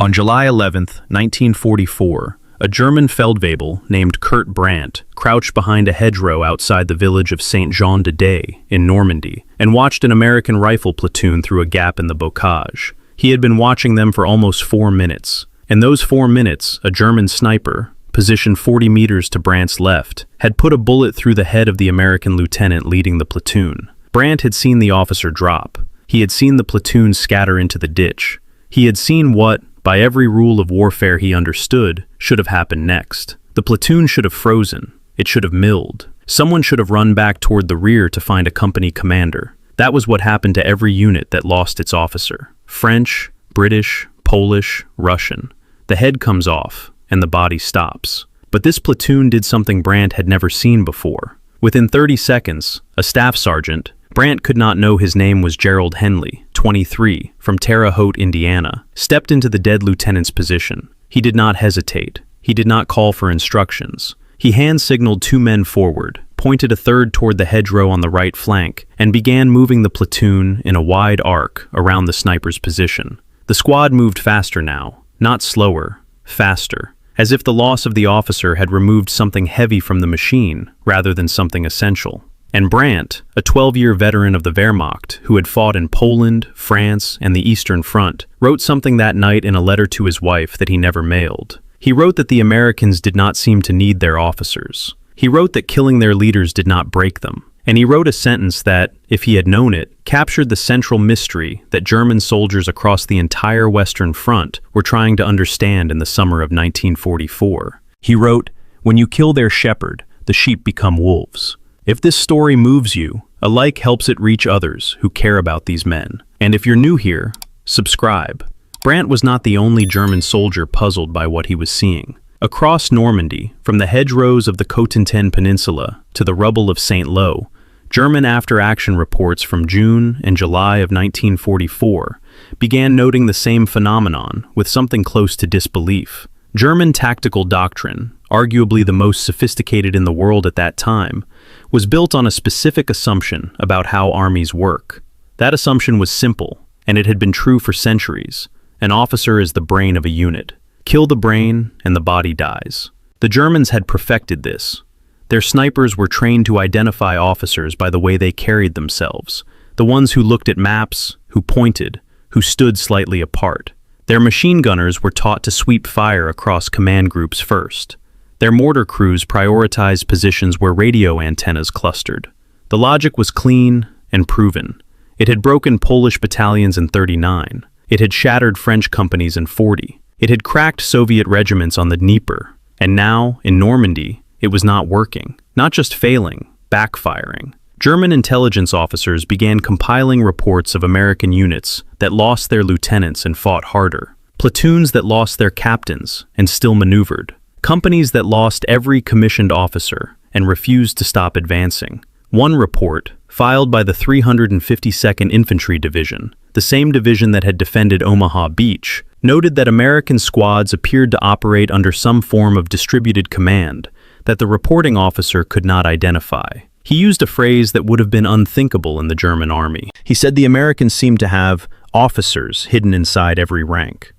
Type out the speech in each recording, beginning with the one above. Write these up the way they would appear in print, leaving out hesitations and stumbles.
On July 11, 1944, a German Feldwebel named Kurt Brandt crouched behind a hedgerow outside the village of Saint-Jean-de-Day in Normandy and watched an American rifle platoon through a gap in the bocage. He had been watching them for almost 4 minutes. In those 4 minutes, a German sniper, positioned 40 meters to Brandt's left, had put a bullet through the head of the American lieutenant leading the platoon. Brandt had seen the officer drop. He had seen the platoon scatter into the ditch. He had seen what, by every rule of warfare he understood, should have happened next. The platoon should have frozen. It should have milled. Someone should have run back toward the rear to find a company commander. That was what happened to every unit that lost its officer. French, British, Polish, Russian. The head comes off, and the body stops. But this platoon did something Brandt had never seen before. Within 30 seconds, a staff sergeant, Brandt could not know his name was Gerald Henley, 23, from Terre Haute, Indiana, stepped into the dead lieutenant's position. He did not hesitate. He did not call for instructions. He hand-signaled 2 men forward, pointed a third toward the hedgerow on the right flank, and began moving the platoon in a wide arc around the sniper's position. The squad moved faster now, not slower, faster, as if the loss of the officer had removed something heavy from the machine rather than something essential. And Brandt, a 12-year veteran of the Wehrmacht who had fought in Poland, France, and the Eastern Front, wrote something that night in a letter to his wife that he never mailed. He wrote that the Americans did not seem to need their officers. He wrote that killing their leaders did not break them. And he wrote a sentence that, if he had known it, captured the central mystery that German soldiers across the entire Western Front were trying to understand in the summer of 1944. He wrote, "When you kill their shepherd, the sheep become wolves." If this story moves you, a like helps it reach others who care about these men. And if you're new here, subscribe. Brandt was not the only German soldier puzzled by what he was seeing. Across Normandy, from the hedgerows of the Cotentin Peninsula to the rubble of St. Lo, German after-action reports from June and July of 1944 began noting the same phenomenon with something close to disbelief. German tactical doctrine, arguably the most sophisticated in the world at that time, was built on a specific assumption about how armies work. That assumption was simple, and it had been true for centuries. An officer is the brain of a unit. Kill the brain, and the body dies. The Germans had perfected this. Their snipers were trained to identify officers by the way they carried themselves, the ones who looked at maps, who pointed, who stood slightly apart. Their machine gunners were taught to sweep fire across command groups first. Their mortar crews prioritized positions where radio antennas clustered. The logic was clean and proven. It had broken Polish battalions in 39. It had shattered French companies in 40. It had cracked Soviet regiments on the Dnieper. And now, in Normandy, it was not working. Not just failing, backfiring. German intelligence officers began compiling reports of American units that lost their lieutenants and fought harder. Platoons that lost their captains and still maneuvered. Companies that lost every commissioned officer and refused to stop advancing. One report, filed by the 352nd Infantry Division, the same division that had defended Omaha Beach, noted that American squads appeared to operate under some form of distributed command that the reporting officer could not identify. He used a phrase that would have been unthinkable in the German army. He said the Americans seemed to have officers hidden inside every rank.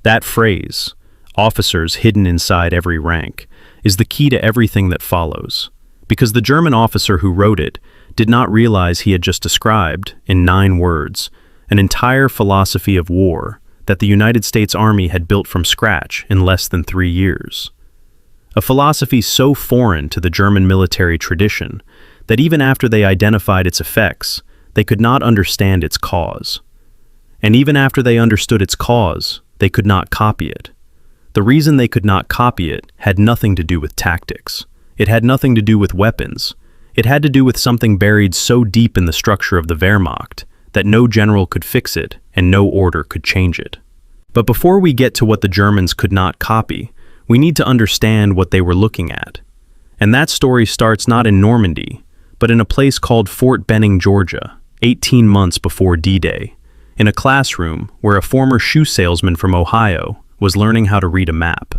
That phrase, officers hidden inside every rank, is the key to everything that follows. Because the German officer who wrote it did not realize he had just described, in 9 words, an entire philosophy of war that the United States Army had built from scratch in less than 3 years. A philosophy so foreign to the German military tradition that even after they identified its effects, they could not understand its cause. And even after they understood its cause, they could not copy it. The reason they could not copy it had nothing to do with tactics. It had nothing to do with weapons. It had to do with something buried so deep in the structure of the Wehrmacht that no general could fix it and no order could change it. But before we get to what the Germans could not copy, we need to understand what they were looking at. And that story starts not in Normandy, but in a place called Fort Benning, Georgia, 18 months before D-Day, in a classroom where a former shoe salesman from Ohio was learning how to read a map.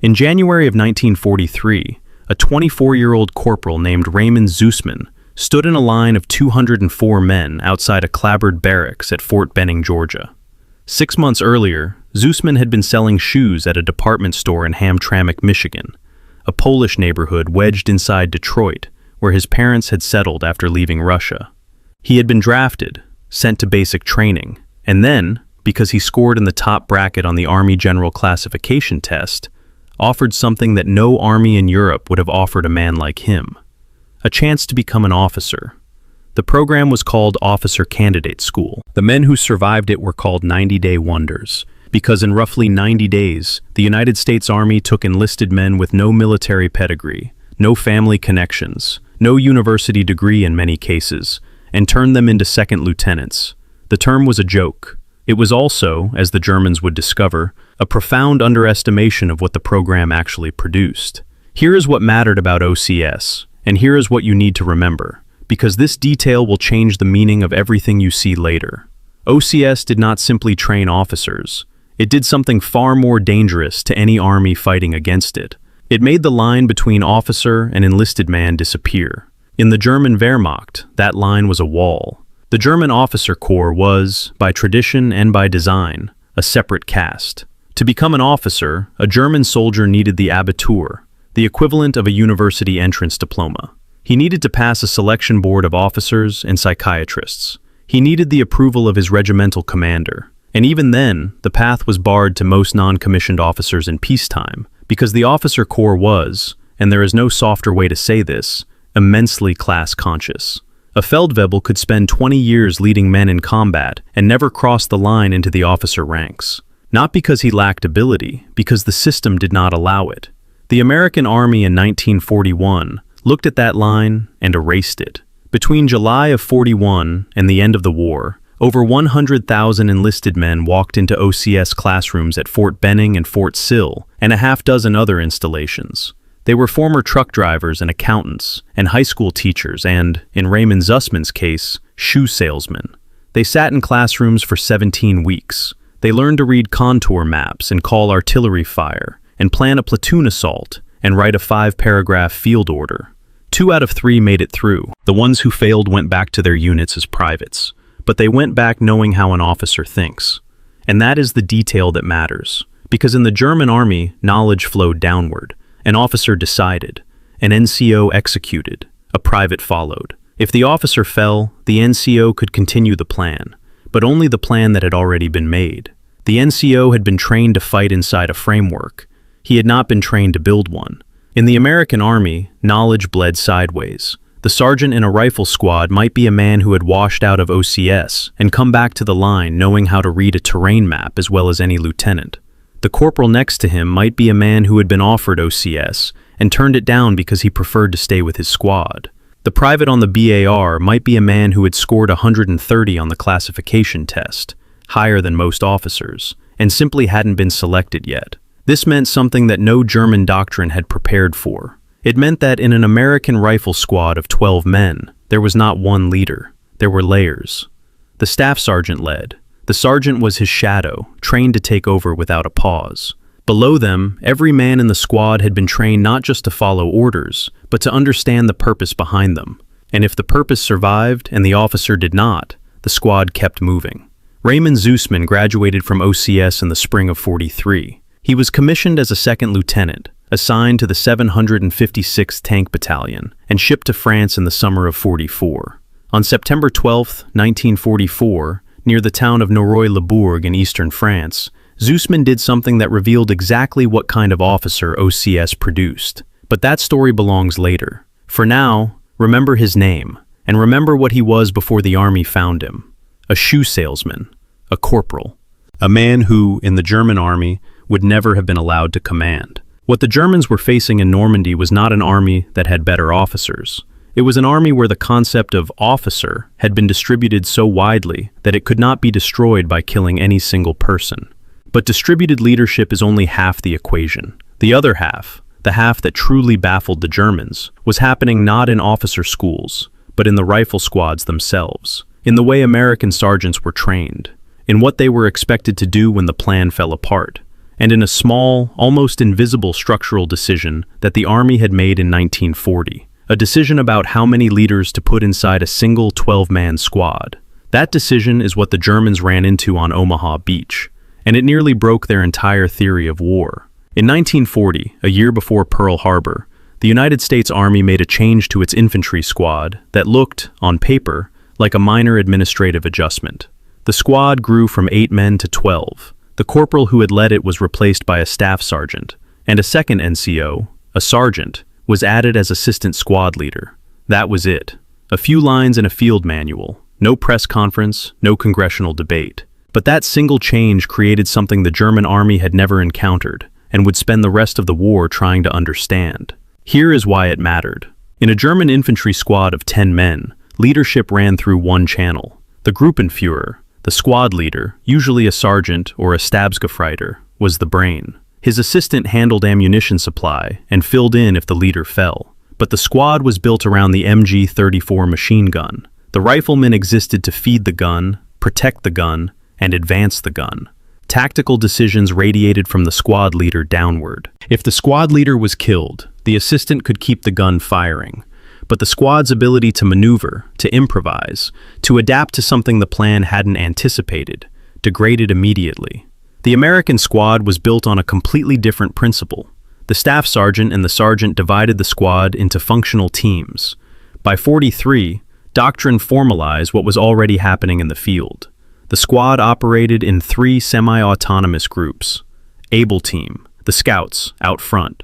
In January of 1943, a 24-year-old corporal named Raymond Zussman stood in a line of 204 men outside a clapboard barracks at Fort Benning, Georgia. 6 months earlier, Zusman had been selling shoes at a department store in Hamtramck, Michigan, a Polish neighborhood wedged inside Detroit, where his parents had settled after leaving Russia. He had been drafted, sent to basic training, and then, because he scored in the top bracket on the Army General Classification test, offered something that no army in Europe would have offered a man like him: a chance to become an officer. The program was called Officer Candidate School. The men who survived it were called 90-day wonders, because in roughly 90 days, the United States Army took enlisted men with no military pedigree, no family connections, no university degree in many cases, and turned them into second lieutenants. The term was a joke. It was also, as the Germans would discover, a profound underestimation of what the program actually produced. Here is what mattered about OCS, and here is what you need to remember, because this detail will change the meaning of everything you see later. OCS did not simply train officers. It did something far more dangerous to any army fighting against it. It made the line between officer and enlisted man disappear. In the German Wehrmacht, that line was a wall. The German officer corps was, by tradition and by design, a separate caste. To become an officer, a German soldier needed the Abitur, the equivalent of a university entrance diploma. He needed to pass a selection board of officers and psychiatrists. He needed the approval of his regimental commander. And even then, the path was barred to most non-commissioned officers in peacetime, because the officer corps was, and there is no softer way to say this, immensely class-conscious. A Feldwebel could spend 20 years leading men in combat and never cross the line into the officer ranks. Not because he lacked ability, because the system did not allow it. The American Army in 1941 looked at that line and erased it. Between July of 41 and the end of the war, over 100,000 enlisted men walked into OCS classrooms at Fort Benning and Fort Sill and a half dozen other installations. They were former truck drivers and accountants, and high school teachers and, in Raymond Zussman's case, shoe salesmen. They sat in classrooms for 17 weeks. They learned to read contour maps and call artillery fire, and plan a platoon assault, and write a 5-paragraph field order. 2 out of 3 made it through. The ones who failed went back to their units as privates, but they went back knowing how an officer thinks. And that is the detail that matters, because in the German army, knowledge flowed downward. An officer decided, an NCO executed, a private followed. If the officer fell, the NCO could continue the plan, but only the plan that had already been made. The NCO had been trained to fight inside a framework. He had not been trained to build one. In the American Army, knowledge bled sideways. The sergeant in a rifle squad might be a man who had washed out of OCS and come back to the line knowing how to read a terrain map as well as any lieutenant. The corporal next to him might be a man who had been offered OCS and turned it down because he preferred to stay with his squad. The private on the BAR might be a man who had scored 130 on the classification test, higher than most officers, and simply hadn't been selected yet. This meant something that no German doctrine had prepared for. It meant that in an American rifle squad of 12 men, there was not one leader. There were layers. The staff sergeant led. The sergeant was his shadow, trained to take over without a pause. Below them, every man in the squad had been trained not just to follow orders, but to understand the purpose behind them. And if the purpose survived and the officer did not, the squad kept moving. Raymond Zussman graduated from OCS in the spring of '43. He was commissioned as a second lieutenant, assigned to the 756th Tank Battalion, and shipped to France in the summer of '44. On September 12, 1944, near the town of Norroy-le-Bourg in eastern France, Zussman did something that revealed exactly what kind of officer OCS produced. But that story belongs later. For now, remember his name, and remember what he was before the army found him. A shoe salesman, a corporal. A man who, in the German army, would never have been allowed to command. What the Germans were facing in Normandy was not an army that had better officers. It was an army where the concept of officer had been distributed so widely that it could not be destroyed by killing any single person. But distributed leadership is only half the equation. The other half, the half that truly baffled the Germans, was happening not in officer schools, but in the rifle squads themselves, in the way American sergeants were trained, in what they were expected to do when the plan fell apart, and in a small, almost invisible structural decision that the Army had made in 1940. A decision about how many leaders to put inside a single 12-man squad. That decision is what the Germans ran into on Omaha Beach. and it nearly broke their entire theory of war. In 1940, a year before Pearl Harbor, the United States Army made a change to its infantry squad that looked, on paper, like a minor administrative adjustment. The squad grew from 8 men to 12. The corporal who had led it was replaced by a staff sergeant, and a second NCO, a sergeant, was added as assistant squad leader. That was it. A few lines in a field manual, no press conference, no congressional debate. But that single change created something the German army had never encountered and would spend the rest of the war trying to understand. Here is why it mattered. In a German infantry squad of 10 men, leadership ran through one channel. The Gruppenführer, the squad leader, usually a sergeant or a Stabsgefreiter, was the brain. His assistant handled ammunition supply and filled in if the leader fell. But the squad was built around the MG-34 machine gun. The riflemen existed to feed the gun, protect the gun, and advance the gun. Tactical decisions radiated from the squad leader downward. If the squad leader was killed, the assistant could keep the gun firing. But the squad's ability to maneuver, to improvise, to adapt to something the plan hadn't anticipated, degraded immediately. The American squad was built on a completely different principle. The staff sergeant and the sergeant divided the squad into functional teams. By 43, Doctrine formalized what was already happening in the field. The squad operated in 3 semi-autonomous groups. Able Team, the scouts, out front.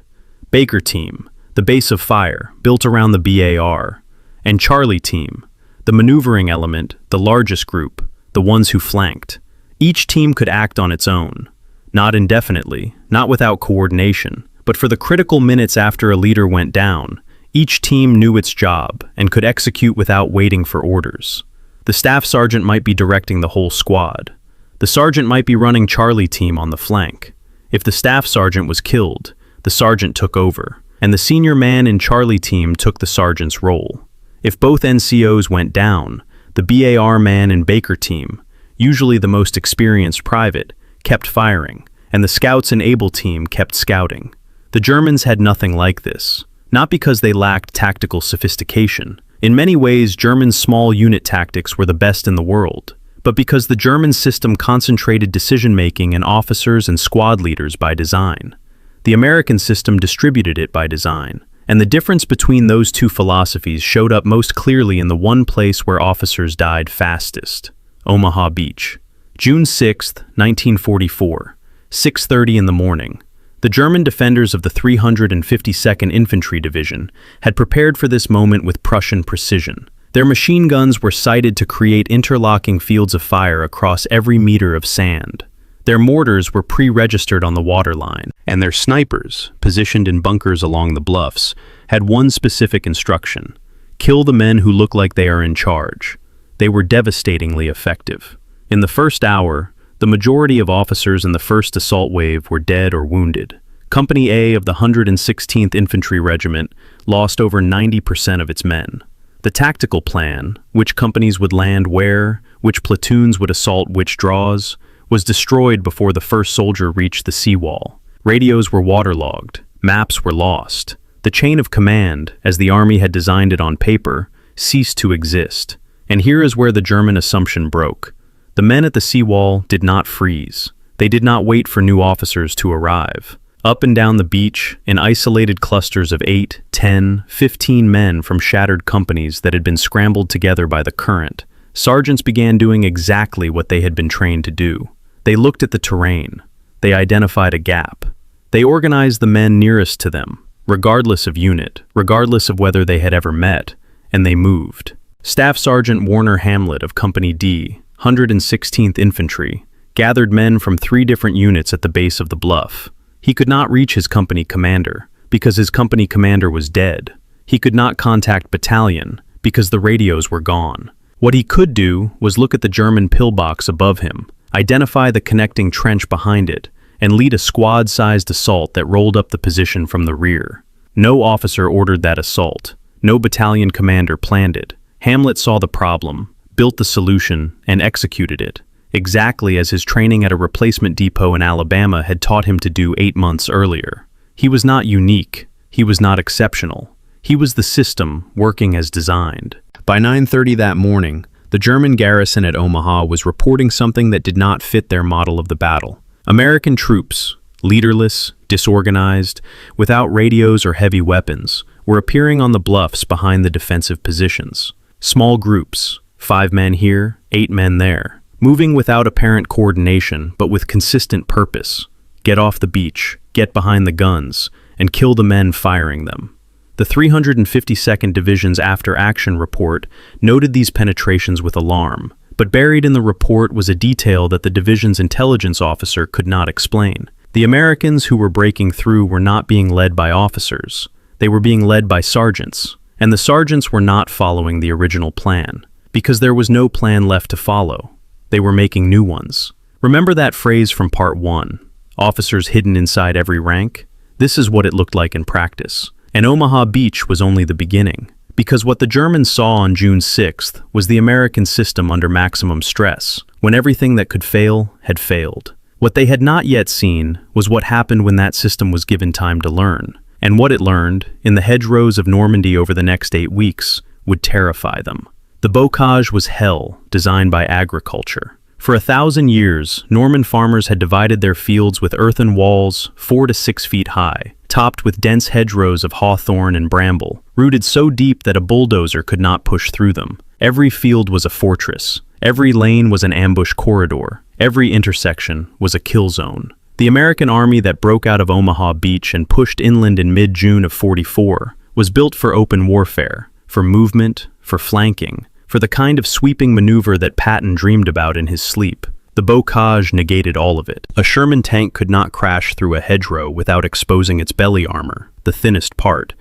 Baker Team, the base of fire, built around the BAR. And Charlie Team, the maneuvering element, the largest group, the ones who flanked. Each team could act on its own. Not indefinitely, not without coordination, but for the critical minutes after a leader went down, each team knew its job and could execute without waiting for orders. The staff sergeant might be directing the whole squad. The sergeant might be running Charlie Team on the flank. If the staff sergeant was killed, the sergeant took over, and the senior man in Charlie Team took the sergeant's role. If both NCOs went down, the BAR man in Baker Team, usually the most experienced private, kept firing, and the scouts in Able Team kept scouting. The Germans had nothing like this, not because they lacked tactical sophistication. In many ways, German small unit tactics were the best in the world, but because the German system concentrated decision-making in officers and squad leaders by design. The American system distributed it by design, and the difference between those two philosophies showed up most clearly in the one place where officers died fastest: Omaha Beach. June 6, 1944, 6:30 in the morning. The German defenders of the 352nd Infantry Division had prepared for this moment with Prussian precision. Their machine guns were sighted to create interlocking fields of fire across every meter of sand. Their mortars were pre-registered on the waterline, and their snipers, positioned in bunkers along the bluffs, had one specific instruction: kill the men who look like they are in charge. They were devastatingly effective. In the first hour, the majority of officers in the first assault wave were dead or wounded. Company A of the 116th Infantry Regiment lost over 90% of its men. The tactical plan, which companies would land where, which platoons would assault which draws, was destroyed before the first soldier reached the seawall. Radios were waterlogged, maps were lost. The chain of command, as the army had designed it on paper, ceased to exist. And here is where the German assumption broke. The men at the seawall did not freeze. They did not wait for new officers to arrive. Up and down the beach, in isolated clusters of 8, 10, 15 men from shattered companies that had been scrambled together by the current, sergeants began doing exactly what they had been trained to do. They looked at the terrain. They identified a gap. They organized the men nearest to them, regardless of unit, regardless of whether they had ever met, and they moved. Staff Sergeant Warner Hamlet of Company D, 116th Infantry, gathered men from 3 different units at the base of the bluff. He could not reach his company commander, because his company commander was dead. He could not contact battalion, because the radios were gone. What he could do was look at the German pillbox above him, identify the connecting trench behind it, and lead a squad-sized assault that rolled up the position from the rear. No officer ordered that assault. No battalion commander planned it. Hamlet saw the problem, built the solution, and executed it, exactly as his training at a replacement depot in Alabama had taught him to do 8 months earlier. He was not unique. He was not exceptional. He was the system working as designed. By 9:30 that morning, the German garrison at Omaha was reporting something that did not fit their model of the battle. American troops, leaderless, disorganized, without radios or heavy weapons, were appearing on the bluffs behind the defensive positions. Small groups, 5 men here, 8 men there, moving without apparent coordination but with consistent purpose. Get off the beach, get behind the guns, and kill the men firing them. The 352nd Division's after-action report noted these penetrations with alarm, but buried in the report was a detail that the division's intelligence officer could not explain. The Americans who were breaking through were not being led by officers. They were being led by sergeants, and the sergeants were not following the original plan, because there was no plan left to follow. They were making new ones. Remember that phrase from Part 1, officers hidden inside every rank? This is what it looked like in practice. And Omaha Beach was only the beginning, because what the Germans saw on June 6th was the American system under maximum stress, when everything that could fail had failed. What they had not yet seen was what happened when that system was given time to learn, and what it learned, in the hedgerows of Normandy over the next 8 weeks, would terrify them. The bocage was hell, designed by agriculture. For 1,000 years, Norman farmers had divided their fields with earthen walls 4 to 6 feet high, topped with dense hedgerows of hawthorn and bramble, rooted so deep that a bulldozer could not push through them. Every field was a fortress. Every lane was an ambush corridor. Every intersection was a kill zone. The American army that broke out of Omaha Beach and pushed inland in mid-June of '44 was built for open warfare, for movement, for flanking, for the kind of sweeping maneuver that Patton dreamed about in his sleep. The bocage negated all of it. A Sherman tank could not crash through a hedgerow without exposing its belly armor, the thinnest part,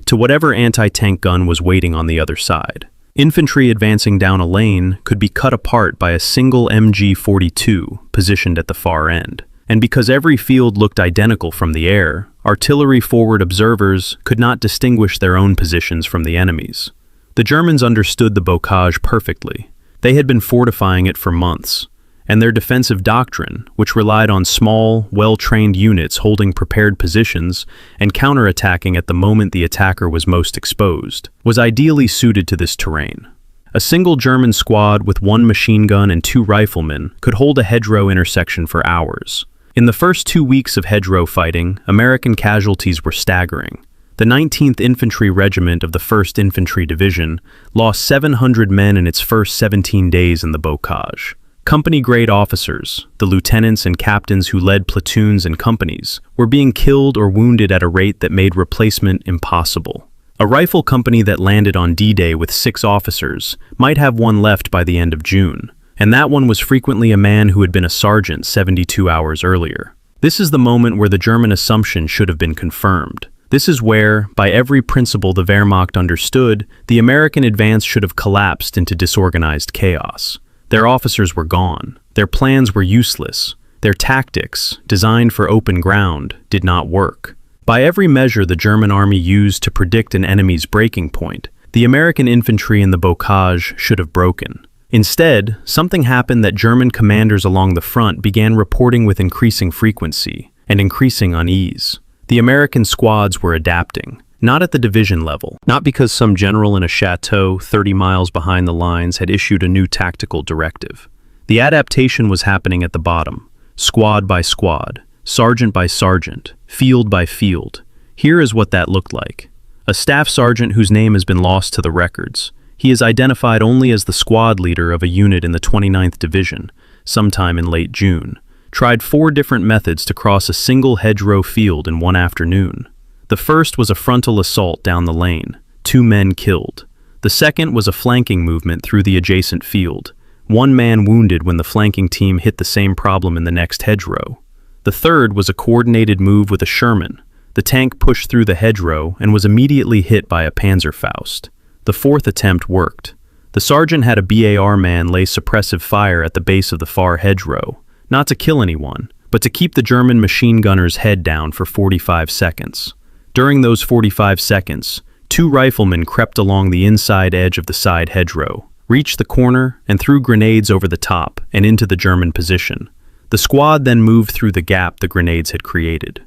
to whatever anti-tank gun was waiting on the other side. Infantry advancing down a lane could be cut apart by a single MG-42 positioned at the far end. And because every field looked identical from the air, artillery forward observers could not distinguish their own positions from the enemy's. The Germans understood the bocage perfectly. They had been fortifying it for months, and their defensive doctrine, which relied on small, well-trained units holding prepared positions and counterattacking at the moment the attacker was most exposed, was ideally suited to this terrain. A single German squad with 1 machine gun and 2 riflemen could hold a hedgerow intersection for hours. In the first 2 weeks of hedgerow fighting, American casualties were staggering. The 19th Infantry Regiment of the 1st Infantry Division lost 700 men in its first 17 days in the bocage. Company-grade officers, the lieutenants and captains who led platoons and companies, were being killed or wounded at a rate that made replacement impossible. A rifle company that landed on D-Day with 6 officers might have one left by the end of June, and that one was frequently a man who had been a sergeant 72 hours earlier. This is the moment where the German assumption should have been confirmed. This is where, by every principle the Wehrmacht understood, the American advance should have collapsed into disorganized chaos. Their officers were gone. Their plans were useless. Their tactics, designed for open ground, did not work. By every measure the German army used to predict an enemy's breaking point, the American infantry in the bocage should have broken. Instead, something happened that German commanders along the front began reporting with increasing frequency and increasing unease. The American squads were adapting, not at the division level, not because some general in a chateau 30 miles behind the lines had issued a new tactical directive. The adaptation was happening at the bottom, squad by squad, sergeant by sergeant, field by field. Here is what that looked like. A staff sergeant whose name has been lost to the records. He is identified only as the squad leader of a unit in the 29th Division, sometime in late June. Tried 4 different methods to cross a single hedgerow field in one afternoon. The first was a frontal assault down the lane, 2 men killed. The second was a flanking movement through the adjacent field, 1 man wounded when the flanking team hit the same problem in the next hedgerow. The third was a coordinated move with a Sherman. The tank pushed through the hedgerow and was immediately hit by a Panzerfaust. The fourth attempt worked. The sergeant had a BAR man lay suppressive fire at the base of the far hedgerow, not to kill anyone, but to keep the German machine gunner's head down for 45 seconds. During those 45 seconds, 2 riflemen crept along the inside edge of the side hedgerow, reached the corner, and threw grenades over the top and into the German position. The squad then moved through the gap the grenades had created.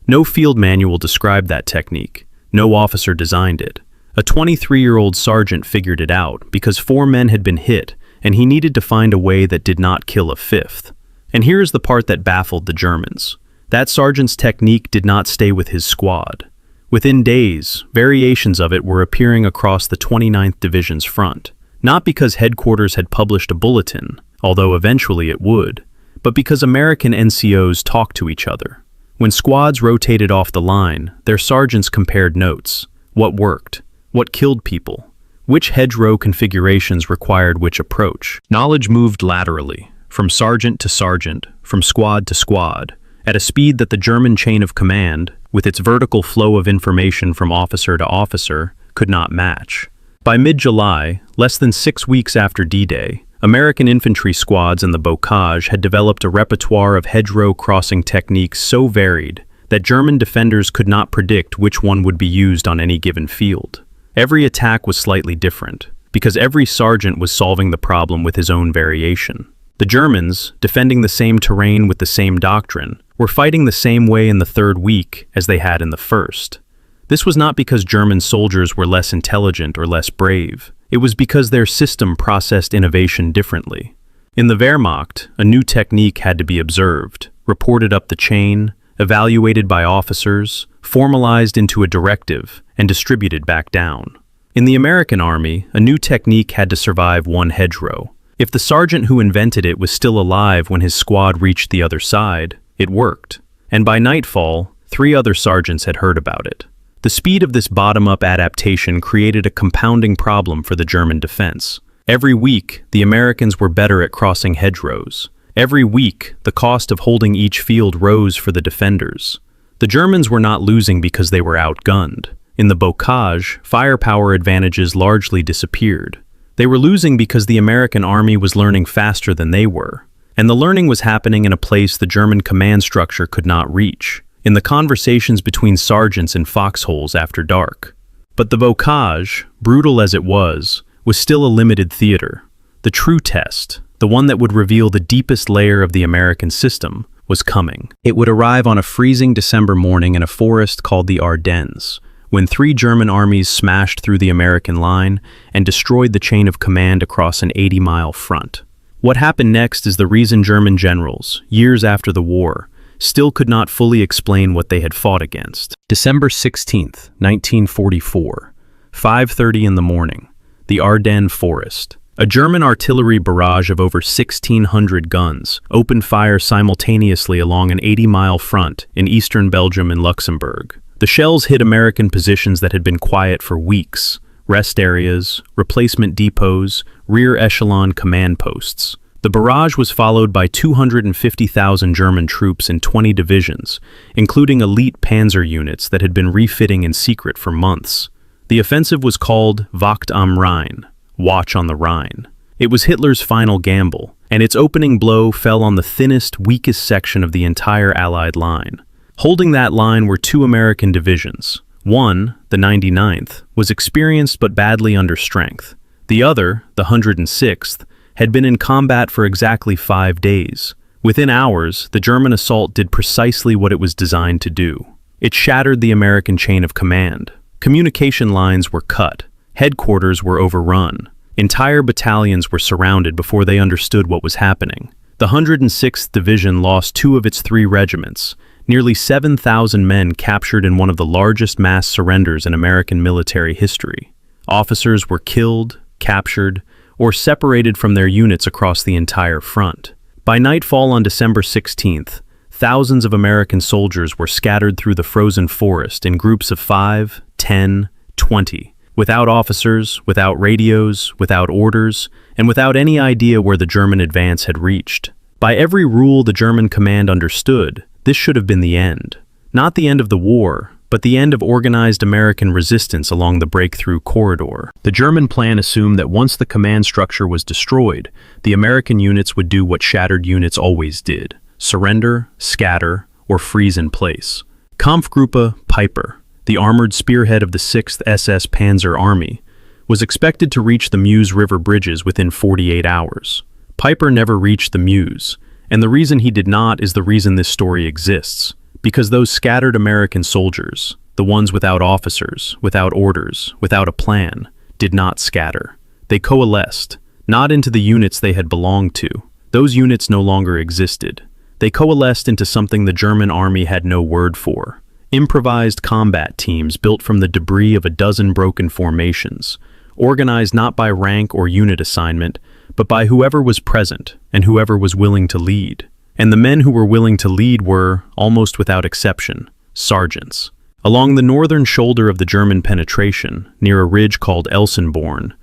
No field manual described that technique. No officer designed it. A 23-year-old sergeant figured it out because 4 men had been hit, and he needed to find a way that did not kill a 5th. And here's the part that baffled the Germans. That sergeant's technique did not stay with his squad. Within days, variations of it were appearing across the 29th Division's front. Not because headquarters had published a bulletin, although eventually it would, but because American NCOs talked to each other. When squads rotated off the line, their sergeants compared notes. What worked? What killed people? Which hedgerow configurations required which approach? Knowledge moved laterally, from sergeant to sergeant, from squad to squad, at a speed that the German chain of command, with its vertical flow of information from officer to officer, could not match. By mid-July, less than 6 weeks after D-Day, American infantry squads in the Bocage had developed a repertoire of hedgerow crossing techniques so varied that German defenders could not predict which one would be used on any given field. Every attack was slightly different, because every sergeant was solving the problem with his own variation. The Germans, defending the same terrain with the same doctrine, were fighting the same way in the third week as they had in the first. This was not because German soldiers were less intelligent or less brave. It was because their system processed innovation differently. In the Wehrmacht, a new technique had to be observed, reported up the chain, evaluated by officers, formalized into a directive, and distributed back down. In the American Army, a new technique had to survive one hedgerow. If the sergeant who invented it was still alive when his squad reached the other side, it worked. And by nightfall, 3 other sergeants had heard about it. The speed of this bottom-up adaptation created a compounding problem for the German defense. Every week, the Americans were better at crossing hedgerows. Every week, the cost of holding each field rose for the defenders. The Germans were not losing because they were outgunned. In the Bocage, firepower advantages largely disappeared. They were losing because the American army was learning faster than they were. And the learning was happening in a place the German command structure could not reach, in the conversations between sergeants in foxholes after dark. But the Bocage, brutal as it was still a limited theater. The true test, the one that would reveal the deepest layer of the American system, was coming. It would arrive on a freezing December morning in a forest called the Ardennes, when 3 German armies smashed through the American line and destroyed the chain of command across an 80-mile front. What happened next is the reason German generals, years after the war, still could not fully explain what they had fought against. December 16th, 1944, 5:30 in the morning, the Ardennes Forest. A German artillery barrage of over 1,600 guns opened fire simultaneously along an 80-mile front in eastern Belgium and Luxembourg. The shells hit American positions that had been quiet for weeks: rest areas, replacement depots, rear echelon command posts. The barrage was followed by 250,000 German troops in 20 divisions, including elite panzer units that had been refitting in secret for months. The offensive was called Wacht am Rhein, Watch on the Rhine. It was Hitler's final gamble, and its opening blow fell on the thinnest, weakest section of the entire Allied line. Holding that line were 2 American divisions. One, the 99th, was experienced but badly under strength. The other, the 106th, had been in combat for exactly 5 days. Within hours, the German assault did precisely what it was designed to do. It shattered the American chain of command. Communication lines were cut. Headquarters were overrun. Entire battalions were surrounded before they understood what was happening. The 106th Division lost 2 of its 3 regiments, nearly 7,000 men captured in one of the largest mass surrenders in American military history. Officers were killed, captured, or separated from their units across the entire front. By nightfall on December 16th, thousands of American soldiers were scattered through the frozen forest in groups of 5, 10, 20, without officers, without radios, without orders, and without any idea where the German advance had reached. By every rule the German command understood, this should have been the end. Not the end of the war, but the end of organized American resistance along the breakthrough corridor. The German plan assumed that once the command structure was destroyed, the American units would do what shattered units always did: surrender, scatter, or freeze in place. Kampfgruppe Piper, the armored spearhead of the 6th SS Panzer Army, was expected to reach the Meuse River bridges within 48 hours. Piper never reached the Meuse, and the reason he did not is the reason this story exists. Because those scattered American soldiers, the ones without officers, without orders, without a plan, did not scatter. They coalesced, not into the units they had belonged to. Those units no longer existed. They coalesced into something the German army had no word for. Improvised combat teams built from the debris of a dozen broken formations, organized not by rank or unit assignment, but by whoever was present and whoever was willing to lead. And the men who were willing to lead were, almost without exception, sergeants. Along the northern shoulder of the German penetration, near a ridge called Elsenborn,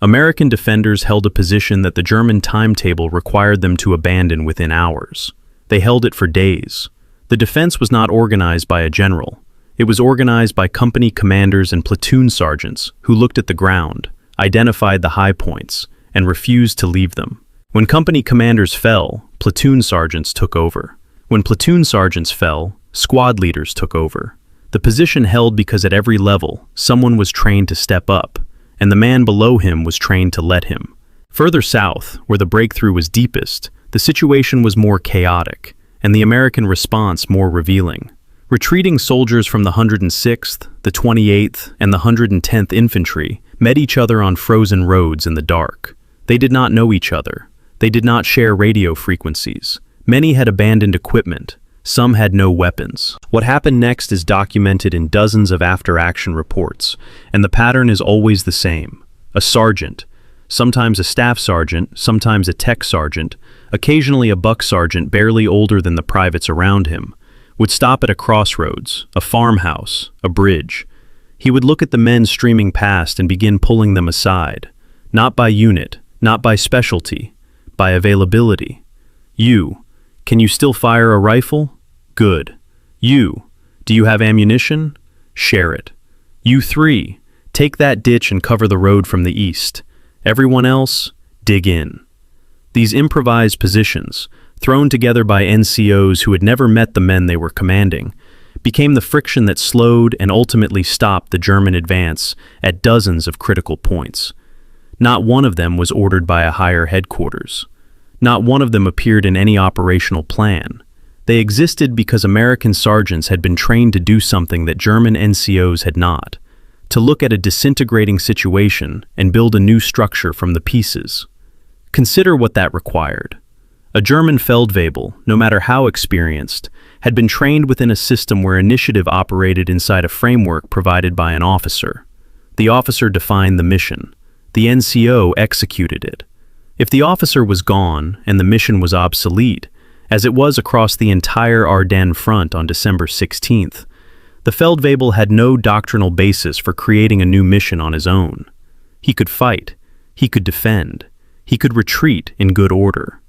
American defenders held a position that the German timetable required them to abandon within hours. They held it for days. The defense was not organized by a general. It was organized by company commanders and platoon sergeants who looked at the ground, identified the high points, and refused to leave them. When company commanders fell, platoon sergeants took over. When platoon sergeants fell, squad leaders took over. The position held because at every level, someone was trained to step up, and the man below him was trained to let him. Further south, where the breakthrough was deepest, the situation was more chaotic, and the American response more revealing. Retreating soldiers from the 106th, the 28th, and the 110th Infantry met each other on frozen roads in the dark. They did not know each other. They did not share radio frequencies. Many had abandoned equipment. Some had no weapons. What happened next is documented in dozens of after-action reports, and the pattern is always the same. A sergeant, sometimes a staff sergeant, sometimes a tech sergeant, occasionally a buck sergeant barely older than the privates around him, would stop at a crossroads, a farmhouse, a bridge. He would look at the men streaming past and begin pulling them aside, not by unit, not by specialty, by availability. You, can you still fire a rifle? Good. You, do you have ammunition? Share it. You three, take that ditch and cover the road from the east. Everyone else, dig in. These improvised positions, thrown together by NCOs who had never met the men they were commanding, became the friction that slowed and ultimately stopped the German advance at dozens of critical points. Not one of them was ordered by a higher headquarters. Not one of them appeared in any operational plan. They existed because American sergeants had been trained to do something that German NCOs had not, to look at a disintegrating situation and build a new structure from the pieces. Consider what that required. A German Feldwebel, no matter how experienced, had been trained within a system where initiative operated inside a framework provided by an officer. The officer defined the mission. The NCO executed it. If the officer was gone and the mission was obsolete, as it was across the entire Ardennes front on December 16th, the Feldwebel had no doctrinal basis for creating a new mission on his own. He could fight, he could defend, he could retreat in good order.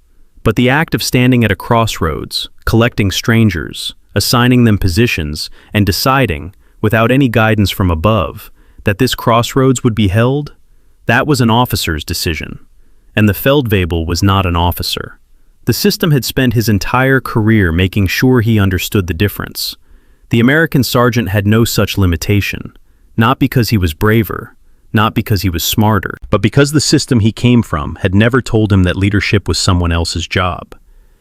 But the act of standing at a crossroads, collecting strangers, assigning them positions, and deciding, without any guidance from above, that this crossroads would be held, that was an officer's decision. And the Feldwebel was not an officer. The system had spent his entire career making sure he understood the difference. The American sergeant had no such limitation, not because he was braver, not because he was smarter, but because the system he came from had never told him that leadership was someone else's job.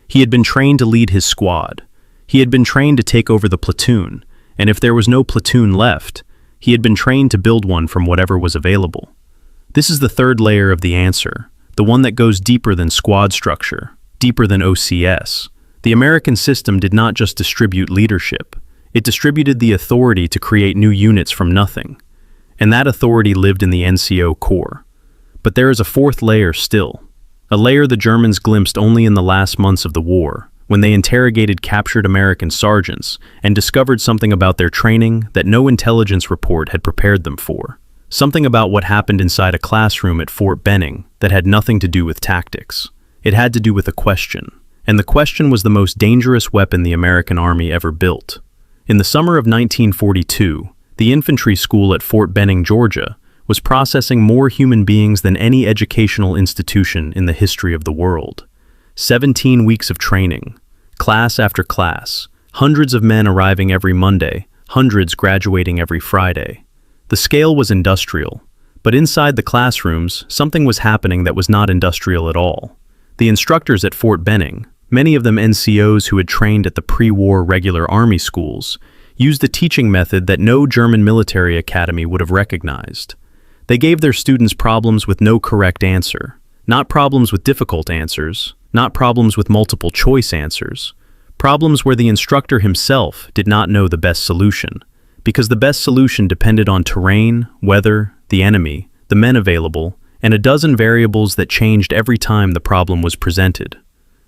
He had been trained to lead his squad. He had been trained to take over the platoon, and if there was no platoon left, he had been trained to build one from whatever was available. This is the third layer of the answer, the one that goes deeper than squad structure, deeper than OCS. The American system did not just distribute leadership. It distributed the authority to create new units from nothing. And that authority lived in the NCO Corps. But there is a fourth layer still, a layer the Germans glimpsed only in the last months of the war, when they interrogated captured American sergeants and discovered something about their training that no intelligence report had prepared them for. Something about what happened inside a classroom at Fort Benning that had nothing to do with tactics. It had to do with a question, and the question was the most dangerous weapon the American Army ever built. In the summer of 1942, the infantry school at Fort Benning, Georgia, was processing more human beings than any educational institution in the history of the world. 17 weeks of training, class after class, hundreds of men arriving every Monday, hundreds graduating every Friday. The scale was industrial, but inside the classrooms, something was happening that was not industrial at all. The instructors at Fort Benning, many of them NCOs who had trained at the pre-war regular army schools, used a teaching method that no German military academy would have recognized. They gave their students problems with no correct answer, not problems with difficult answers, not problems with multiple choice answers. Problems where the instructor himself did not know the best solution, because the best solution depended on terrain, weather, the enemy, the men available, and a dozen variables that changed every time the problem was presented.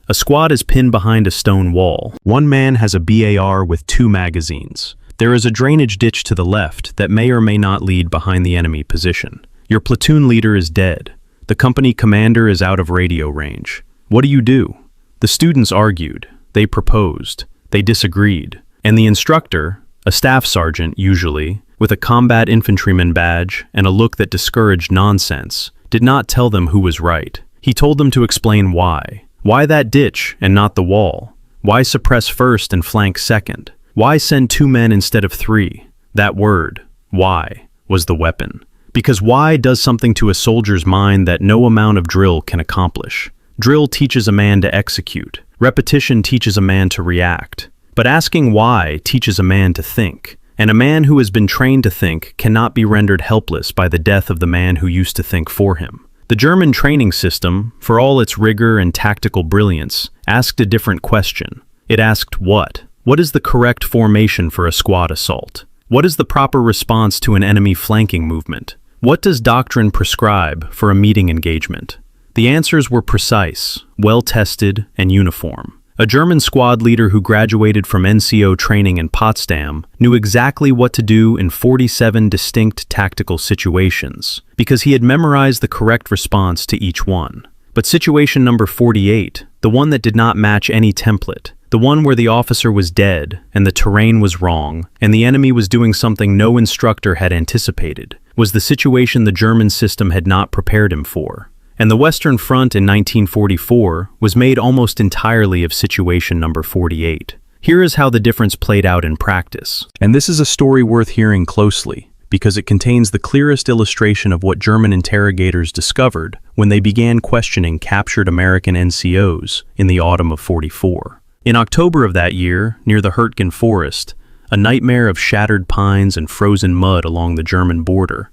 A squad is pinned behind a stone wall. One man has a BAR with 2 magazines. There is a drainage ditch to the left that may or may not lead behind the enemy position. Your platoon leader is dead. The company commander is out of radio range. What do? The students argued. They proposed. They disagreed. And the instructor, a staff sergeant usually, with a combat infantryman badge and a look that discouraged nonsense, did not tell them who was right. He told them to explain why. Why that ditch and not the wall? Why suppress first and flank second? Why send 2 men instead of 3? That word, why, was the weapon. Because why does something to a soldier's mind that no amount of drill can accomplish. Drill teaches a man to execute. Repetition teaches a man to react. But asking why teaches a man to think. And a man who has been trained to think cannot be rendered helpless by the death of the man who used to think for him. The German training system, for all its rigor and tactical brilliance, asked a different question. It asked what? What is the correct formation for a squad assault? What is the proper response to an enemy flanking movement? What does Doctrine prescribe for a meeting engagement? The answers were precise, well-tested, and uniform. A German squad leader who graduated from NCO training in Potsdam knew exactly what to do in 47 distinct tactical situations, because he had memorized the correct response to each one. But situation number 48, the one that did not match any template, the one where the officer was dead and the terrain was wrong and the enemy was doing something no instructor had anticipated, was the situation the German system had not prepared him for. And the Western Front in 1944 was made almost entirely of situation number 48. Here is how the difference played out in practice. And this is a story worth hearing closely, because it contains the clearest illustration of what German interrogators discovered when they began questioning captured American NCOs in the autumn of '44. In October of that year, near the Hurtgen Forest, a nightmare of shattered pines and frozen mud along the German border,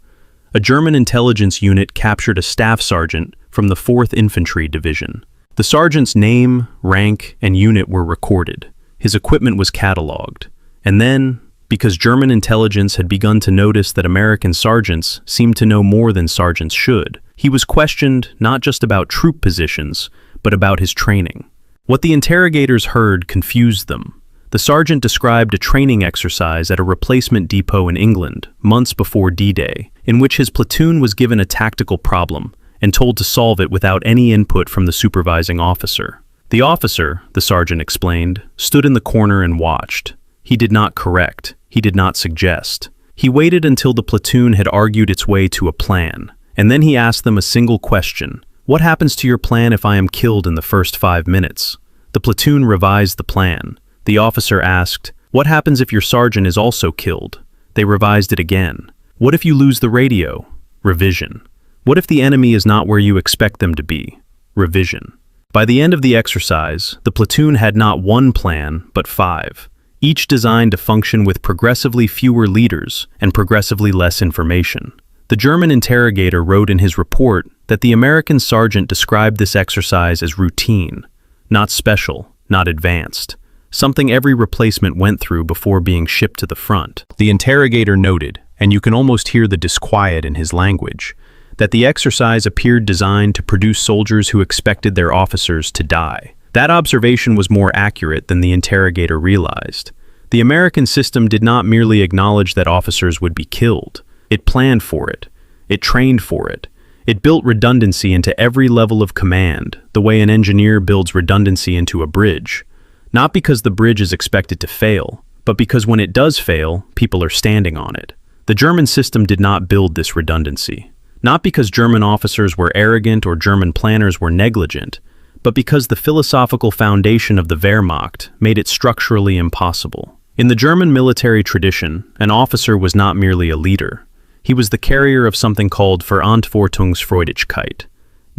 a German intelligence unit captured a staff sergeant from the 4th Infantry Division. The sergeant's name, rank, and unit were recorded. His equipment was catalogued. And then, because German intelligence had begun to notice that American sergeants seemed to know more than sergeants should, he was questioned not just about troop positions, but about his training. What the interrogators heard confused them. The sergeant described a training exercise at a replacement depot in England, months before D-Day, in which his platoon was given a tactical problem and told to solve it without any input from the supervising officer. The officer, the sergeant explained, stood in the corner and watched. He did not correct. He did not suggest. He waited until the platoon had argued its way to a plan, and then he asked them a single question. What happens to your plan if I am killed in the first 5 minutes? The platoon revised the plan. The officer asked, what happens if your sergeant is also killed? They revised it again. What if you lose the radio? Revision. What if the enemy is not where you expect them to be? Revision. By the end of the exercise, the platoon had not one plan, but 5, each designed to function with progressively fewer leaders and progressively less information. The German interrogator wrote in his report that the American sergeant described this exercise as routine, not special, not advanced, something every replacement went through before being shipped to the front. The interrogator noted, and you can almost hear the disquiet in his language, that the exercise appeared designed to produce soldiers who expected their officers to die. That observation was more accurate than the interrogator realized. The American system did not merely acknowledge that officers would be killed. It planned for it. It trained for it. It built redundancy into every level of command, the way an engineer builds redundancy into a bridge. Not because the bridge is expected to fail, but because when it does fail, people are standing on it. The German system did not build this redundancy. Not because German officers were arrogant or German planners were negligent, but because the philosophical foundation of the Wehrmacht made it structurally impossible. In the German military tradition, an officer was not merely a leader. He was the carrier of something called Verantwortungsfreudigkeit,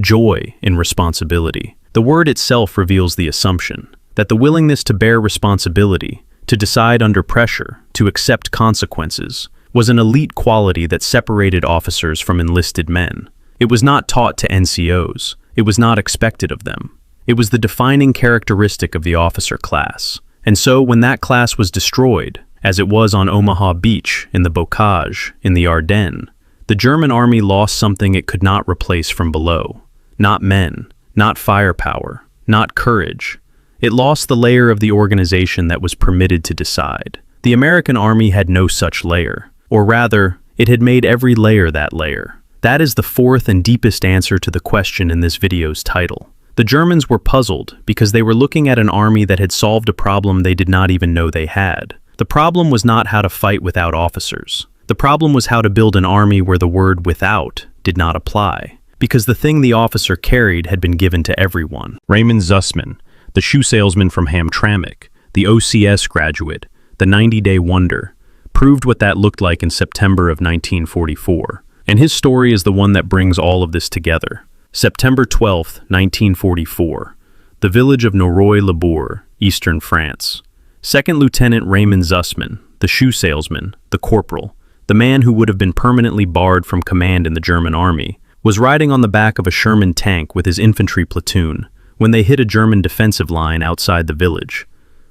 joy in responsibility. The word itself reveals the assumption that the willingness to bear responsibility, to decide under pressure, to accept consequences, was an elite quality that separated officers from enlisted men. It was not taught to NCOs. It was not expected of them. It was the defining characteristic of the officer class. And so when that class was destroyed, as it was on Omaha Beach, in the Bocage, in the Ardennes, the German army lost something it could not replace from below. Not men, not firepower, not courage. It lost the layer of the organization that was permitted to decide. The American army had no such layer, or rather, it had made every layer that layer. That is the fourth and deepest answer to the question in this video's title. The Germans were puzzled because they were looking at an army that had solved a problem they did not even know they had. The problem was not how to fight without officers. The problem was how to build an army where the word without did not apply, because the thing the officer carried had been given to everyone. Raymond Zussman, the shoe salesman from Hamtramck, the OCS graduate, the 90-day wonder, proved what that looked like in September of 1944. And his story is the one that brings all of this together. September 12, 1944, the village of Norroy-le-Bourg, eastern France. Second Lieutenant Raymond Zussman, the shoe salesman, the corporal, the man who would have been permanently barred from command in the German army, was riding on the back of a Sherman tank with his infantry platoon when they hit a German defensive line outside the village.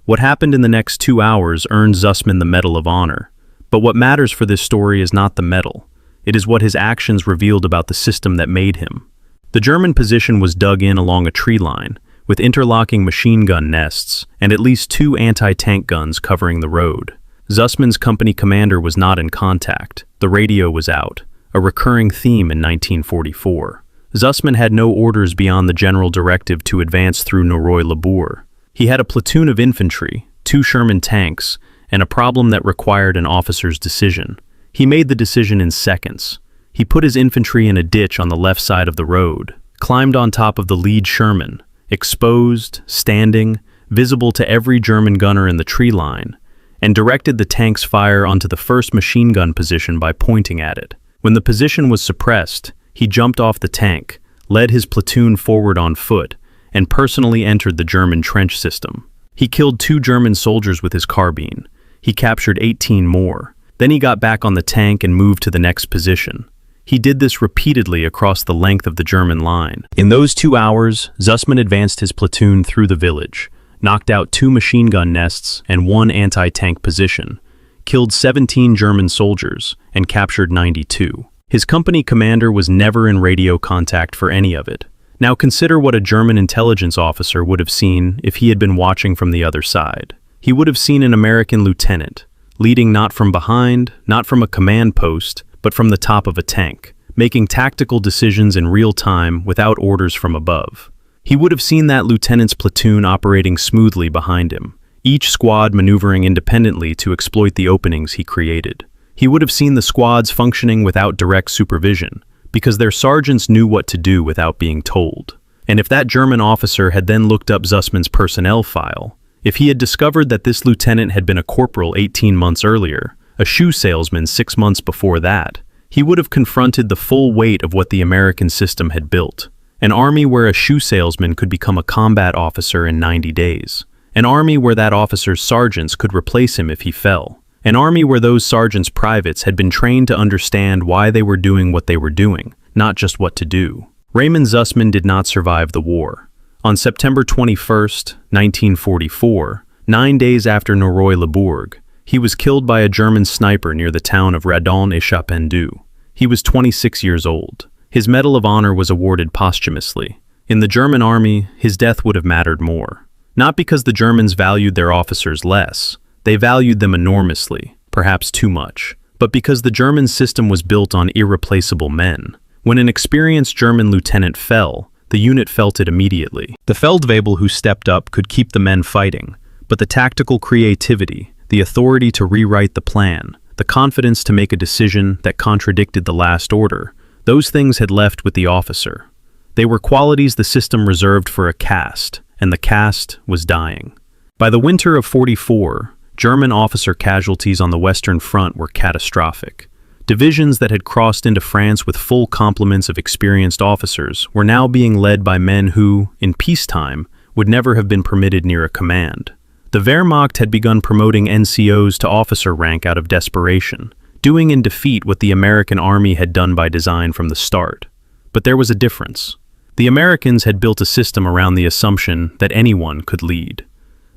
What happened in the next 2 hours earned Zussman the Medal of Honor. But what matters for this story is not the medal. It is what his actions revealed about the system that made him. The German position was dug in along a tree line, with interlocking machine gun nests and at least 2 anti-tank guns covering the road. Zussman's company commander was not in contact. The radio was out, a recurring theme in 1944. Zussman had no orders beyond the general directive to advance through Norroy-le-Bourg. He had a platoon of infantry, 2 Sherman tanks, and a problem that required an officer's decision. He made the decision in seconds. He put his infantry in a ditch on the left side of the road, climbed on top of the lead Sherman, exposed, standing, visible to every German gunner in the tree line, and directed the tank's fire onto the first machine gun position by pointing at it. When the position was suppressed, he jumped off the tank, led his platoon forward on foot, and personally entered the German trench system. He killed 2 German soldiers with his carbine. He captured 18 more. Then he got back on the tank and moved to the next position. He did this repeatedly across the length of the German line. In those 2 hours, Zussman advanced his platoon through the village, knocked out 2 machine gun nests and 1 anti-tank position, killed 17 German soldiers, and captured 92. His company commander was never in radio contact for any of it. Now consider what a German intelligence officer would have seen if he had been watching from the other side. He would have seen an American lieutenant, leading not from behind, not from a command post, but from the top of a tank, making tactical decisions in real time without orders from above. He would have seen that lieutenant's platoon operating smoothly behind him, each squad maneuvering independently to exploit the openings he created. He would have seen the squads functioning without direct supervision, because their sergeants knew what to do without being told. And if that German officer had then looked up Zussman's personnel file, if he had discovered that this lieutenant had been a corporal 18 months earlier, a shoe salesman 6 months before that, he would have confronted the full weight of what the American system had built. An army where a shoe salesman could become a combat officer in 90 days. An army where that officer's sergeants could replace him if he fell. An army where those sergeants' privates had been trained to understand why they were doing what they were doing, not just what to do. Raymond Zussman did not survive the war. On September 21st, 1944, 9 days after Norroy-le-Bourg, he was killed by a German sniper near the town of Radon-et-Chapendu. He was 26 years old. His Medal of Honor was awarded posthumously. In the German army, his death would have mattered more. Not because the Germans valued their officers less. They valued them enormously, perhaps too much, but because the German system was built on irreplaceable men. When an experienced German lieutenant fell, the unit felt it immediately. The Feldwebel who stepped up could keep the men fighting, but the tactical creativity, the authority to rewrite the plan, the confidence to make a decision that contradicted the last order, those things had left with the officer. They were qualities the system reserved for a caste, and the caste was dying. By the winter of '44, German officer casualties on the Western Front were catastrophic. Divisions that had crossed into France with full complements of experienced officers were now being led by men who, in peacetime, would never have been permitted near a command. The Wehrmacht had begun promoting NCOs to officer rank out of desperation, doing in defeat what the American army had done by design from the start. But there was a difference. The Americans had built a system around the assumption that anyone could lead.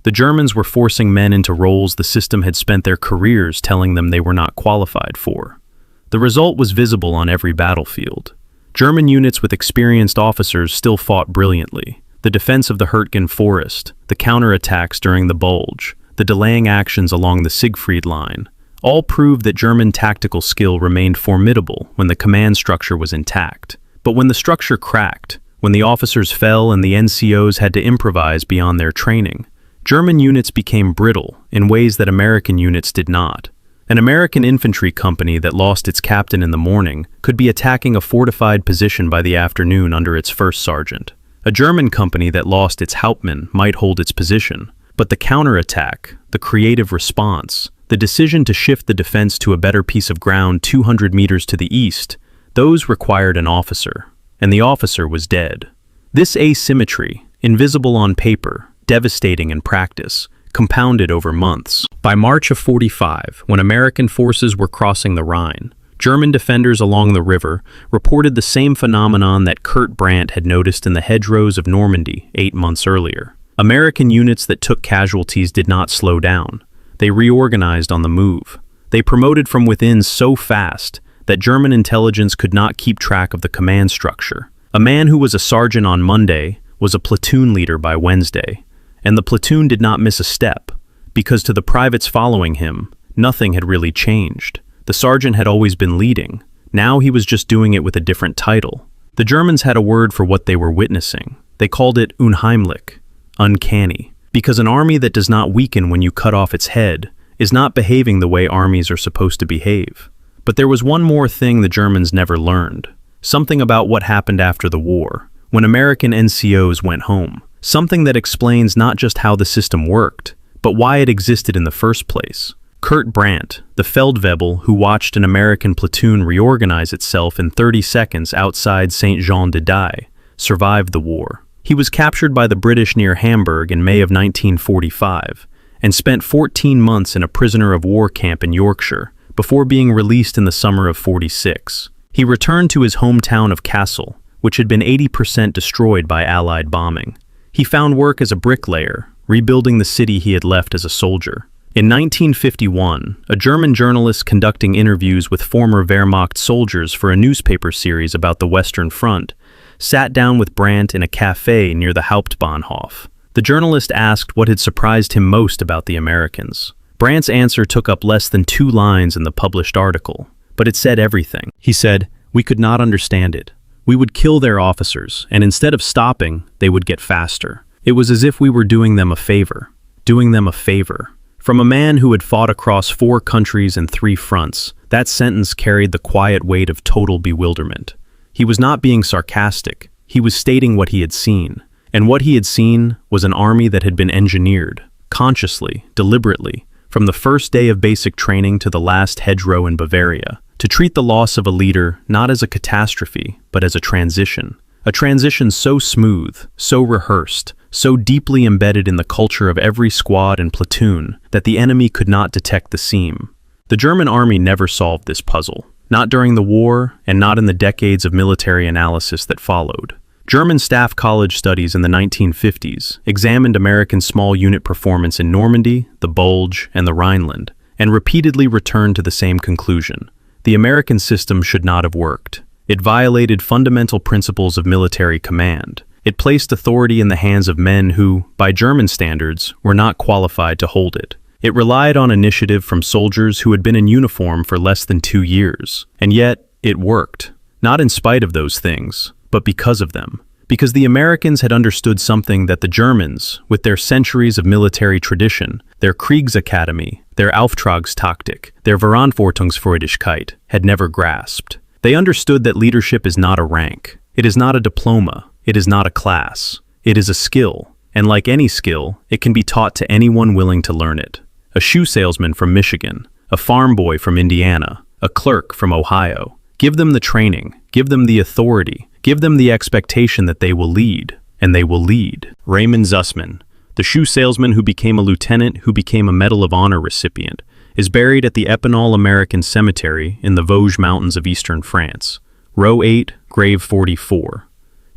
The Germans were forcing men into roles the system had spent their careers telling them they were not qualified for. The result was visible on every battlefield. German units with experienced officers still fought brilliantly. The defense of the Hürtgen forest, the counterattacks during the Bulge, the delaying actions along the Siegfried Line, all proved that German tactical skill remained formidable when the command structure was intact. But when the structure cracked, when the officers fell and the NCOs had to improvise beyond their training, German units became brittle in ways that American units did not. An American infantry company that lost its captain in the morning could be attacking a fortified position by the afternoon under its first sergeant. A German company that lost its Hauptmann might hold its position, but the counterattack, the creative response, the decision to shift the defense to a better piece of ground 200 meters to the east, those required an officer, and the officer was dead. This asymmetry, invisible on paper, devastating in practice, compounded over months. By March of '45, when American forces were crossing the Rhine, German defenders along the river reported the same phenomenon that Kurt Brandt had noticed in the hedgerows of Normandy 8 months earlier. American units that took casualties did not slow down. They reorganized on the move. They promoted from within so fast that German intelligence could not keep track of the command structure. A man who was a sergeant on Monday was a platoon leader by Wednesday, and the platoon did not miss a step, because to the privates following him, nothing had really changed. The sergeant had always been leading. Now he was just doing it with a different title. The Germans had a word for what they were witnessing. They called it unheimlich, uncanny, because an army that does not weaken when you cut off its head is not behaving the way armies are supposed to behave. But there was one more thing the Germans never learned. Something about what happened after the war, when American NCOs went home. Something that explains not just how the system worked, but why it existed in the first place. Kurt Brandt, the Feldwebel who watched an American platoon reorganize itself in 30 seconds outside Saint-Jean-de-Dié, survived the war. He was captured by the British near Hamburg in May of 1945 and spent 14 months in a prisoner of war camp in Yorkshire before being released in the summer of '46. He returned to his hometown of Kassel, which had been 80% destroyed by Allied bombing. He found work as a bricklayer, rebuilding the city he had left as a soldier. In 1951, a German journalist conducting interviews with former Wehrmacht soldiers for a newspaper series about the Western Front sat down with Brandt in a cafe near the Hauptbahnhof. The journalist asked what had surprised him most about the Americans. Brandt's answer took up less than 2 lines in the published article, but it said everything. He said, "We could not understand it. We would kill their officers, and instead of stopping, they would get faster. It was as if we were doing them a favor. Doing them a favor." From a man who had fought across 4 countries and 3 fronts, that sentence carried the quiet weight of total bewilderment. He was not being sarcastic. He was stating what he had seen. And what he had seen was an army that had been engineered, consciously, deliberately, from the first day of basic training to the last hedgerow in Bavaria, to treat the loss of a leader not as a catastrophe, but as a transition so smooth, so rehearsed, so deeply embedded in the culture of every squad and platoon that the enemy could not detect the seam. The German army never solved this puzzle, not during the war and not in the decades of military analysis that followed. German staff college studies in the 1950s examined American small unit performance in Normandy, the Bulge, and the Rhineland, and repeatedly returned to the same conclusion. The American system should not have worked. It violated fundamental principles of military command. It placed authority in the hands of men who, by German standards, were not qualified to hold it. It relied on initiative from soldiers who had been in uniform for less than 2 years. And yet, it worked. Not in spite of those things, but because of them. Because the Americans had understood something that the Germans, with their centuries of military tradition, their Kriegsakademie, their Auftragstaktik, their Verantwortungsfreudigkeit, had never grasped. They understood that leadership is not a rank. It is not a diploma. It is not a class. It is a skill. And like any skill, it can be taught to anyone willing to learn it. A shoe salesman from Michigan, a farm boy from Indiana, a clerk from Ohio. Give them the training, give them the authority, give them the expectation that they will lead, and they will lead. Raymond Zussman, the shoe salesman who became a lieutenant, who became a Medal of Honor recipient, is buried at the Epinal American Cemetery in the Vosges Mountains of eastern France. Row 8, grave 44.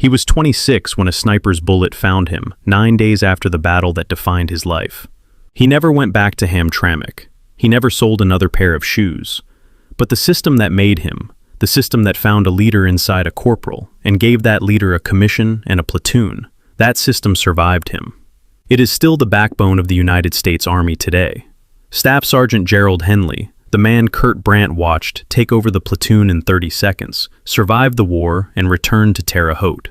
He was 26 when a sniper's bullet found him, 9 days after the battle that defined his life. He never went back to Hamtramck. He never sold another pair of shoes. But the system that made him, the system that found a leader inside a corporal and gave that leader a commission and a platoon, that system survived him. It is still the backbone of the United States Army today. Staff Sergeant Gerald Henley, the man Kurt Brandt watched take over the platoon in 30 seconds, survived the war and returned to Terre Haute.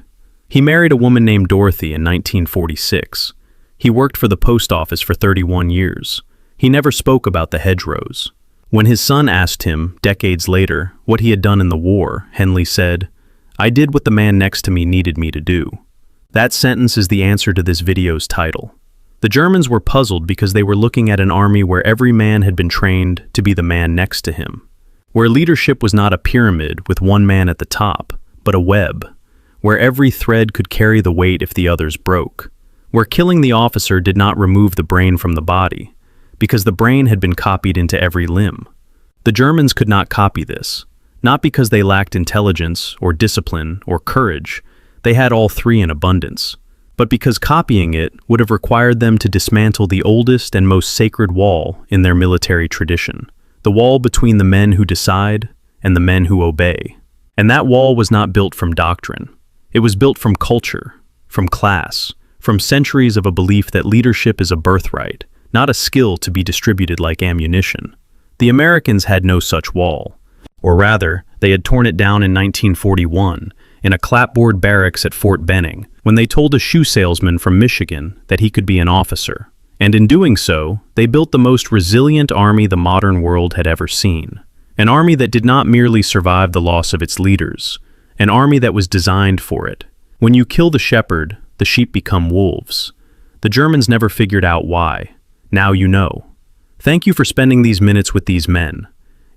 He married a woman named Dorothy in 1946. He worked for the post office for 31 years. He never spoke about the hedgerows. When his son asked him, decades later, what he had done in the war, Henley said, "I did what the man next to me needed me to do." That sentence is the answer to this video's title. The Germans were puzzled because they were looking at an army where every man had been trained to be the man next to him, where leadership was not a pyramid with one man at the top, but a web, where every thread could carry the weight if the others broke, where killing the officer did not remove the brain from the body, because the brain had been copied into every limb. The Germans could not copy this, not because they lacked intelligence or discipline or courage. They had all three in abundance, but because copying it would have required them to dismantle the oldest and most sacred wall in their military tradition, the wall between the men who decide and the men who obey. And that wall was not built from doctrine. It was built from culture, from class, from centuries of a belief that leadership is a birthright, not a skill to be distributed like ammunition. The Americans had no such wall, or rather, they had torn it down in 1941 in a clapboard barracks at Fort Benning, when they told a shoe salesman from Michigan that he could be an officer. And in doing so, they built the most resilient army the modern world had ever seen. An army that did not merely survive the loss of its leaders, an army that was designed for it. When you kill the shepherd, the sheep become wolves. The Germans never figured out why. Now you know. Thank you for spending these minutes with these men.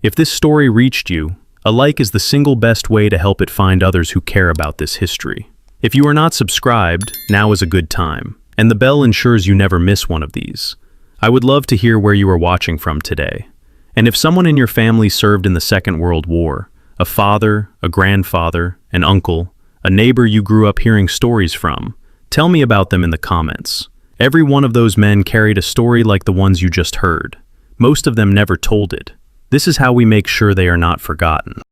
If this story reached you, a like is the single best way to help it find others who care about this history. If you are not subscribed, now is a good time, and the bell ensures you never miss one of these. I would love to hear where you are watching from today. And if someone in your family served in the Second World War, a father, a grandfather, an uncle, a neighbor you grew up hearing stories from, tell me about them in the comments. Every one of those men carried a story like the ones you just heard. Most of them never told it. This is how we make sure they are not forgotten.